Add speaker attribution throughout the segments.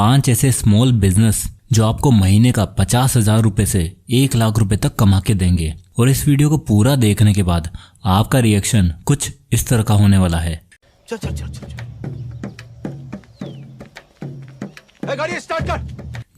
Speaker 1: 5 ऐसे small business जो आपको महीने का 50,000 रुपए से 1 लाख रुपए तक कमा के देंगे। और इस वीडियो को पूरा देखने के बाद आपका रिएक्शन कुछ इस तरह का होने वाला है।
Speaker 2: चल चल चल चल गाड़ी स्टार्ट कर।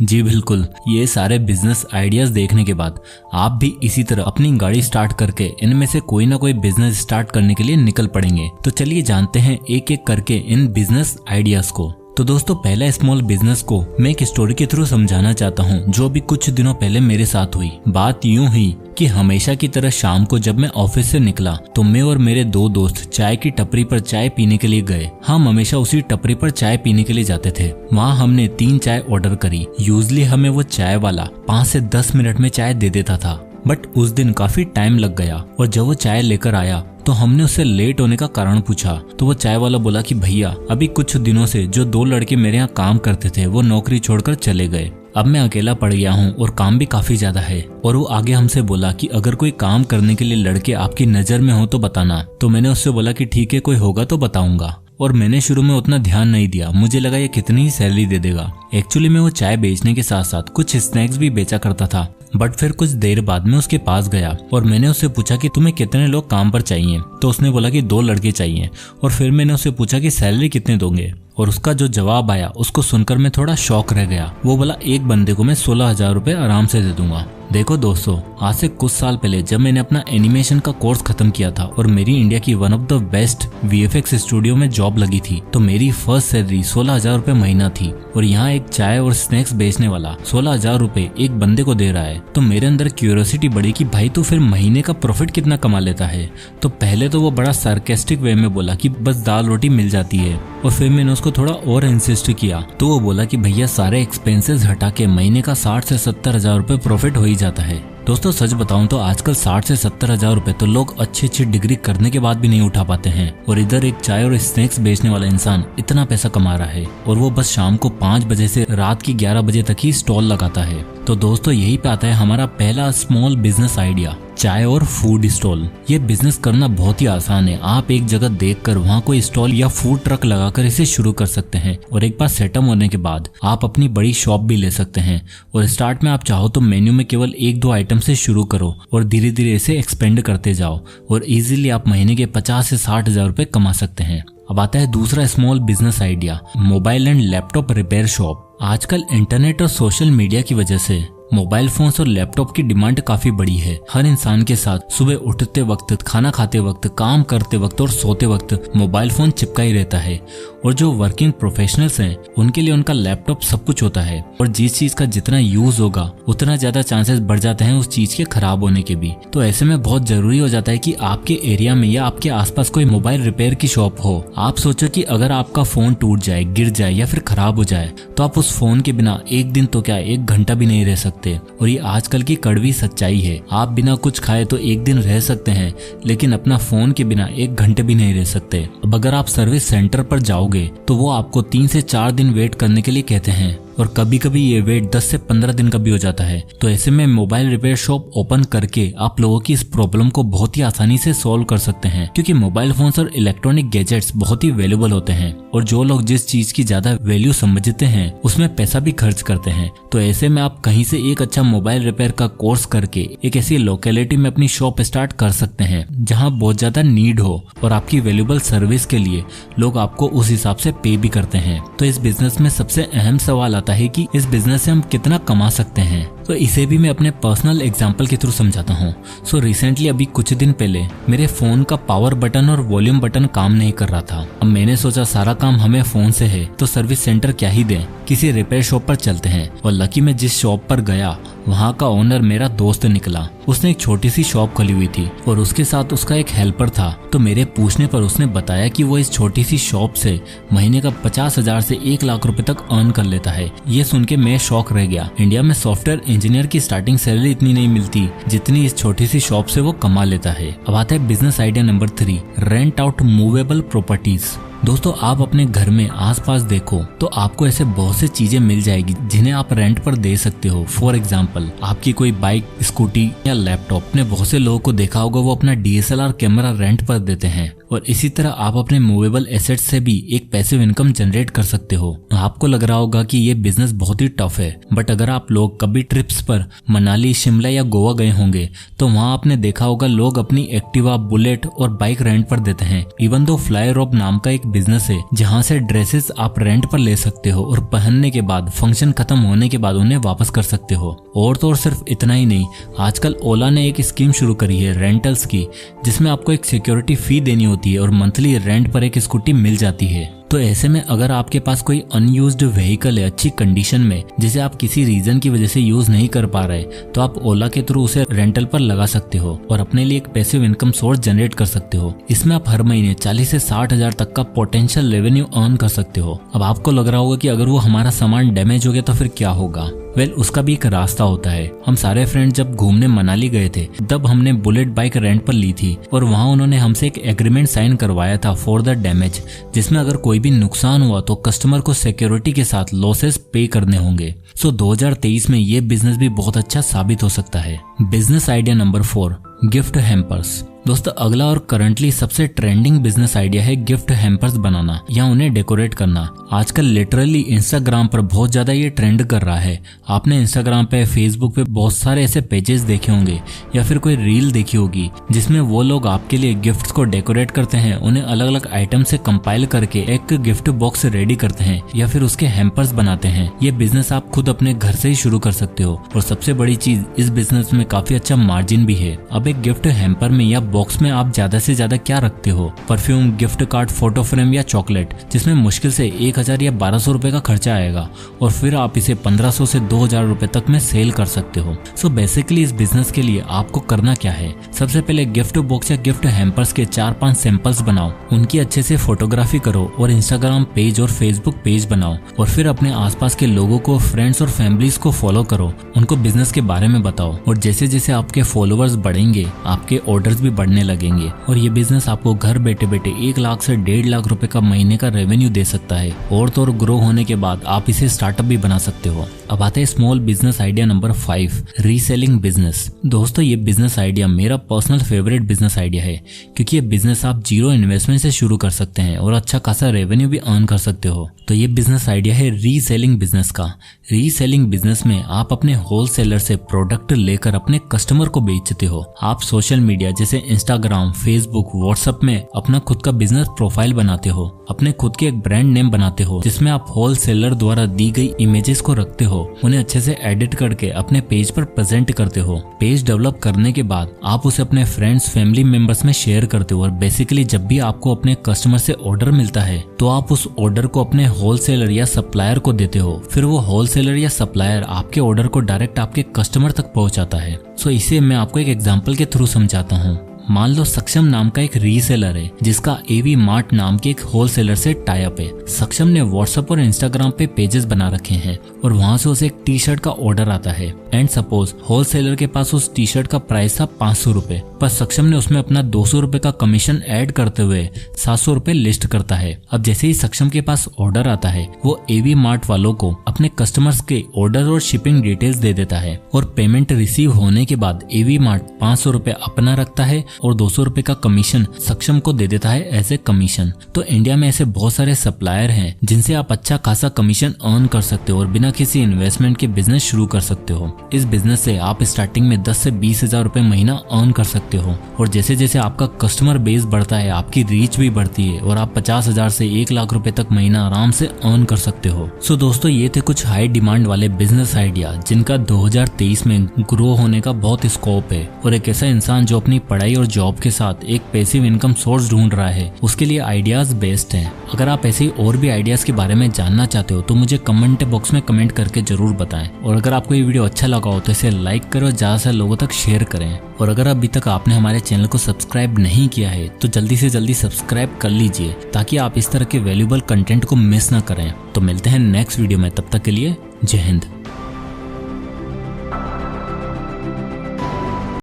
Speaker 1: जी बिल्कुल, ये सारे बिजनेस आइडियाज देखने के बाद आप भी इसी तरह अपनी गाड़ी स्टार्ट करके इनमें से कोई ना कोई बिजनेस स्टार्ट करने के लिए निकल पड़ेंगे। तो चलिए जानते हैं एक एक करके इन बिजनेस आइडियाज को। तो दोस्तों, पहला स्मॉल बिजनेस को मैं एक स्टोरी के थ्रू समझाना चाहता हूँ जो अभी कुछ दिनों पहले मेरे साथ हुई। बात यूं हुई कि हमेशा की तरह शाम को जब मैं ऑफिस से निकला तो मैं और मेरे 2 दोस्त चाय की टपरी पर चाय पीने के लिए गए। हम हमेशा उसी टपरी पर चाय पीने के लिए जाते थे। वहाँ हमने 3 चाय ऑर्डर करी। यूजली हमें वो चाय वाला 5 से 10 मिनट में चाय दे देता था, बट उस दिन काफी टाइम लग गया। और जब वो चाय लेकर आया तो हमने उससे लेट होने का कारण पूछा तो वो चाय वाला बोला कि भैया अभी कुछ दिनों से जो 2 लड़के मेरे यहाँ काम करते थे वो नौकरी छोड़कर चले गए। अब मैं अकेला पड़ गया हूँ और काम भी काफी ज्यादा है। और वो आगे हमसे बोला कि अगर कोई काम करने के लिए लड़के आपकी नजर में हो तो बताना। तो मैंने उससे बोला कि ठीक है, कोई होगा तो बताऊंगा। और मैंने शुरू में उतना ध्यान नहीं दिया, मुझे लगा ये कितनी ही सैलरी दे देगा। एक्चुअली मैं वो चाय बेचने के साथ साथ कुछ स्नैक्स भी बेचा करता था। बट फिर कुछ देर बाद में उसके पास गया और मैंने उससे पूछा कि तुम्हें कितने लोग काम पर चाहिए। तो उसने बोला कि 2 लड़के चाहिए। और फिर मैंने उससे पूछा कि सैलरी कितने दोगे। और उसका जो जवाब आया उसको सुनकर मैं थोड़ा शॉक रह गया। वो बोला एक बंदे को मैं 16,000 रुपए आराम से दे दूंगा। देखो दोस्तों, आज से कुछ साल पहले जब मैंने अपना एनिमेशन का कोर्स खत्म किया था और मेरी इंडिया की one of the best VFX studio में जॉब लगी थी, तो मेरी फर्स्ट सैलरी 16,000 रुपए महीना थी। और यहाँ एक चाय और स्नैक्स बेचने वाला 16,000 रुपए एक बंदे को दे रहा है। तो मेरे अंदर क्यूरियोसिटी बढ़ी कि भाई तू फिर महीने का प्रॉफिट कितना कमा लेता है। तो पहले तो वो बड़ा सार्केस्टिक वे में बोला कि बस दाल रोटी मिल जाती है। और फिर मैंने उसको थोड़ा और इंसिस्ट किया तो वो बोला कि भैया सारे एक्सपेंसेस हटा के महीने का 60 से 70,000 रुपए प्रॉफिट हो ही जाता है। दोस्तों सच बताऊं तो आजकल 60 से 70,000 रुपए तो लोग अच्छी डिग्री करने के बाद भी नहीं उठा पाते हैं। और इधर एक चाय और स्नैक्स बेचने वाला इंसान इतना पैसा कमा रहा है और वो बस शाम को 5 बजे से रात की 11 बजे तक ही स्टॉल लगाता है। तो दोस्तों यही पे आता है हमारा पहला स्मॉल बिजनेस आइडिया, चाय और फूड स्टॉल। ये बिजनेस करना बहुत ही आसान है। आप एक जगह देखकर वहाँ कोई स्टॉल या फूड ट्रक लगाकर इसे शुरू कर सकते हैं। और एक बार सेटअप होने के बाद आप अपनी बड़ी शॉप भी ले सकते हैं। और स्टार्ट में आप चाहो तो मेन्यू में केवल 1-2 आइटम से शुरू करो और धीरे धीरे इसे एक्सपेंड करते जाओ और इजीली आप महीने के 50 से 60,000 रुपए कमा सकते हैं। अब आता है दूसरा small business idea, mobile and laptop repair shop. आजकल इंटरनेट और सोशल मीडिया की वजह से मोबाइल फोन्स और लैपटॉप की डिमांड काफी बड़ी है। हर इंसान के साथ सुबह उठते वक्त, खाना खाते वक्त, काम करते वक्त और सोते वक्त मोबाइल फोन चिपका ही रहता है। और जो वर्किंग प्रोफेशनल्स हैं उनके लिए उनका लैपटॉप सब कुछ होता है। और जिस चीज का जितना यूज होगा उतना ज्यादा चांसेस बढ़ जाते हैं उस चीज के खराब होने के भी। तो ऐसे में बहुत जरूरी हो जाता है कि आपके एरिया में या आपके आसपास कोई मोबाइल रिपेयर की शॉप हो। आप सोचो कि अगर आपका फोन टूट जाए, गिर जाए या फिर खराब हो जाए तो आप उस फोन के बिना एक दिन तो क्या 1 घंटा भी नहीं रह सकते। और ये आजकल की कड़वी सच्चाई है। आप बिना कुछ खाए तो 1 दिन रह सकते हैं, लेकिन अपना फोन के बिना 1 घंटे भी नहीं रह सकते। अब अगर आप सर्विस सेंटर पर जाओगे तो वो आपको 3 से 4 दिन वेट करने के लिए कहते हैं। और कभी कभी ये वेट 10 से 15 दिन का भी हो जाता है। तो ऐसे में मोबाइल रिपेयर शॉप ओपन करके आप लोगों की इस प्रॉब्लम को बहुत ही आसानी से सॉल्व कर सकते हैं, क्योंकि मोबाइल फोन्स और इलेक्ट्रॉनिक गैजेट्स बहुत ही वैल्यूएबल होते हैं। और जो लोग जिस चीज की ज्यादा वैल्यू समझते हैं उसमें पैसा भी खर्च करते हैं। तो ऐसे में आप कहीं से एक अच्छा मोबाइल रिपेयर का कोर्स करके एक ऐसी लोकेलिटी में अपनी शॉप स्टार्ट कर सकते हैं जहाँ बहुत ज्यादा नीड हो और आपकी वैल्यूएबल सर्विस के लिए लोग आपको उस हिसाब से पे भी करते हैं। तो इस बिजनेस में सबसे अहम सवाल आता है कि इस बिजनेस से हम कितना कमा सकते हैं। तो इसे भी मैं अपने पर्सनल एग्जांपल के थ्रू समझाता हूँ। सो रिसेंटली अभी कुछ दिन पहले मेरे फोन का पावर बटन और वॉल्यूम बटन काम नहीं कर रहा था। अब मैंने सोचा सारा काम हमें फोन से है तो सर्विस सेंटर क्या ही दें, किसी रिपेयर शॉप पर चलते हैं। और लकी मैं जिस शॉप पर गया वहाँ का ओनर मेरा दोस्त निकला। उसने एक छोटी सी शॉप खोली हुई थी और उसके साथ उसका एक हेल्पर था। तो मेरे पूछने पर उसने बताया कि वो इस छोटी सी शॉप से महीने का 50,000 से 1 लाख रुपए तक अर्न कर लेता है। ये सुन के मैं शॉक रह गया। इंडिया में सॉफ्टवेयर इंजीनियर की स्टार्टिंग सैलरी इतनी नहीं मिलती जितनी इस छोटी सी शॉप से वो कमा लेता है। अब आता है business idea number 3, rent out movable properties. दोस्तों आप अपने घर में आसपास देखो तो आपको ऐसे बहुत सी चीजें मिल जाएगी जिन्हें आप रेंट पर दे सकते हो। फॉर एग्जाम्पल आपकी कोई बाइक, स्कूटी या लैपटॉप। ने बहुत से लोगों को देखा होगा वो अपना DSLR कैमरा रेंट पर देते हैं और इसी तरह आप अपने मूवेबल एसेट्स से भी एक पैसिव इनकम जनरेट कर सकते हो। आपको लग रहा होगा कि ये बिजनेस बहुत ही टफ है, बट अगर आप लोग कभी ट्रिप्स पर मनाली, शिमला या गोवा गए होंगे तो वहाँ आपने देखा होगा लोग अपनी एक्टिवा, बुलेट और बाइक रेंट पर देते हैं। इवन दो फ्लाई रोप नाम का एक बिजनेस है जहाँ से ड्रेसेस आप रेंट पर ले सकते हो और पहनने के बाद फंक्शन खत्म होने के बाद उन्हें वापस कर सकते हो। और तो और सिर्फ इतना ही नहीं, आजकल ओला ने एक स्कीम शुरू करी है रेंटल्स की, जिसमें आपको एक सिक्योरिटी फी देनी होती है और मंथली रेंट पर एक स्कूटी मिल जाती है। तो ऐसे में अगर आपके पास कोई अनयूज्ड व्हीकल है अच्छी कंडीशन में, जिसे आप किसी रीजन की वजह से यूज नहीं कर पा रहे, तो आप ओला के थ्रू उसे रेंटल पर लगा सकते हो और अपने लिए एक पैसिव इनकम सोर्स जनरेट कर सकते हो। इसमें आप हर महीने 40 से 60 हजार तक का पोटेंशियल रेवेन्यू अर्न कर सकते हो। अब आपको लग रहा होगा कि अगर वो हमारा सामान डैमेज हो गया तो फिर क्या होगा? उसका भी एक रास्ता होता है। हम सारे फ्रेंड जब घूमने मनाली गए थे तब हमने बुलेट बाइक रेंट पर ली थी और वहाँ उन्होंने हमसे एक एग्रीमेंट साइन करवाया था फॉर द डैमेज, जिसमें अगर कोई भी नुकसान हुआ तो कस्टमर को सिक्योरिटी के साथ लॉसेस पे करने होंगे। 2023 में ये बिजनेस भी बहुत अच्छा साबित हो सकता है। Business idea number 4, gift hampers. दोस्तों, अगला और करंटली सबसे ट्रेंडिंग बिजनेस आइडिया है गिफ्ट हैम्पर्स बनाना या उन्हें डेकोरेट करना। आजकल लिटरली इंस्टाग्राम पर बहुत ज्यादा ये ट्रेंड कर रहा है। आपने इंस्टाग्राम पे, फेसबुक पे बहुत सारे ऐसे पेजेस देखे होंगे या फिर कोई रील देखी होगी जिसमें वो लोग आपके लिए गिफ्ट्स को डेकोरेट करते हैं, उन्हें अलग अलग आइटम से कंपाइल करके एक गिफ्ट बॉक्स रेडी करते हैं या फिर उसके हैम्पर्स बनाते हैं। ये बिजनेस आप खुद अपने घर से ही शुरू कर सकते हो और सबसे बड़ी चीज, इस बिजनेस में काफी अच्छा मार्जिन भी है। अब एक गिफ्ट हैम्पर में या बॉक्स में आप ज्यादा से ज्यादा क्या रखते हो? Perfume, gift card, photo frame या चॉकलेट, जिसमें मुश्किल से 1000 या 1200 रुपए का खर्चा आएगा और फिर आप इसे 1500 से 2000 रुपए तक में सेल कर सकते हो। सो बेसिकली इस बिजनेस के लिए आपको करना क्या है? सबसे पहले गिफ्ट बॉक्स या गिफ्ट हैम्पर्स के 4-5 सैंपल्स बनाओ, उनकी अच्छे से फोटोग्राफी करो और इंस्टाग्राम पेज और फेसबुक पेज बनाओ और फिर अपने आसपास के लोगों को, फ्रेंड्स और फैमिलीज को फॉलो करो, उनको बिजनेस के बारे में बताओ और जैसे जैसे आपके फॉलोअर्स बढ़ेंगे आपके ऑर्डर्स भी बढ़ने लगेंगे और ये बिजनेस आपको घर बैठे बैठे 1 लाख से 1.5 लाख रुपए का महीने का रेवेन्यू दे सकता है। और तो और ग्रो होने के बाद आप इसे स्टार्टअप भी बना सकते हो। अब आते हैं small business idea number 5, reselling business. दोस्तों, ये बिजनेस आइडिया मेरा पर्सनल फेवरेट बिजनेस आइडिया है क्योंकि ये बिजनेस आप 0 इन्वेस्टमेंट से शुरू कर सकते हैं और अच्छा खासा रेवेन्यू भी अर्न कर सकते हो। तो ये बिजनेस आइडिया है रीसेलिंग बिजनेस का। रीसेलिंग बिजनेस में आप अपने होलसेलर से प्रोडक्ट लेकर अपने कस्टमर को बेचते हो। आप सोशल मीडिया जैसे इंस्टाग्राम, फेसबुक, व्हाट्सएप में अपना खुद का बिजनेस प्रोफाइल बनाते हो, अपने खुद के एक ब्रांड नेम बनाते हो जिसमें आप होलसेलर द्वारा दी गई इमेजेस को रखते हो, उन्हें अच्छे से एडिट करके अपने पेज पर प्रेजेंट करते हो। पेज डेवलप करने के बाद आप उसे अपने फ्रेंड्स, फैमिली मेंबर्स में शेयर करते हो और बेसिकली जब भी आपको अपने कस्टमर से ऑर्डर मिलता है तो आप उस ऑर्डर को अपने होलसेलर या सप्लायर को देते हो। फिर वो होलसेलर या सप्लायर आपके ऑर्डर को डायरेक्ट आपके कस्टमर तक पहुंचाता है। सो इसे मैं आपको एक एग्जांपल के थ्रू समझाता हूँ। मान लो सक्षम नाम का एक रीसेलर है जिसका एवी मार्ट नाम के एक होलसेलर से टाई अप है। सक्षम ने व्हाट्सएप और इंस्टाग्राम पे पेजेस बना रखे हैं और वहां से उसे एक टी शर्ट का ऑर्डर आता है एंड सपोज होलसेलर के पास उस टी शर्ट का प्राइस था 500 रुपए, पर सक्षम ने उसमें अपना 200 रुपए का कमीशन ऐड करते हुए 700 रुपए लिस्ट करता है। अब जैसे ही सक्षम के पास ऑर्डर आता है वो एवी मार्ट वालों को अपने कस्टमर्स के ऑर्डर और शिपिंग डिटेल्स दे देता है और पेमेंट रिसीव होने के बाद एवी मार्ट 500 रुपए अपना रखता है और 200 रुपए का कमीशन सक्षम को दे देता है एज ए कमीशन। तो इंडिया में ऐसे बहुत सारे सप्लायर हैं जिनसे आप अच्छा खासा कमीशन अर्न कर सकते हो और बिना किसी इन्वेस्टमेंट के बिजनेस शुरू कर सकते हो। इस बिजनेस से आप स्टार्टिंग में 10 से 20 हजार रुपए महीना अर्न कर सकते हो और जैसे जैसे आपका कस्टमर बेस बढ़ता है आपकी रीच भी बढ़ती है और आप 50 हजार से 1 लाख रुपए तक महीना आराम से अर्न कर सकते हो। सो दोस्तों, ये थे कुछ हाई डिमांड वाले बिजनेस आइडिया जिनका 2023 में ग्रो होने का बहुत स्कोप है और एक ऐसा इंसान जो अपनी पढ़ाई और जॉब के साथ एक पैसिव इनकम सोर्स ढूंढ रहा है उसके लिए आइडियाज बेस्ट हैं। अगर आप ऐसे ही और भी आइडियाज के बारे में जानना चाहते हो तो मुझे कमेंट बॉक्स में कमेंट करके जरूर बताएं और अगर आपको ये वीडियो अच्छा लगा हो तो इसे लाइक करो, ज्यादा से लोगों तक शेयर करें और अगर अभी तक आपने हमारे चैनल को सब्सक्राइब नहीं किया है तो जल्दी से जल्दी सब्सक्राइब कर लीजिए ताकि आप इस तरह के वैल्यूएबल कंटेंट को मिस ना करें। तो मिलते हैं नेक्स्ट वीडियो में, तब तक के लिए जय हिंद।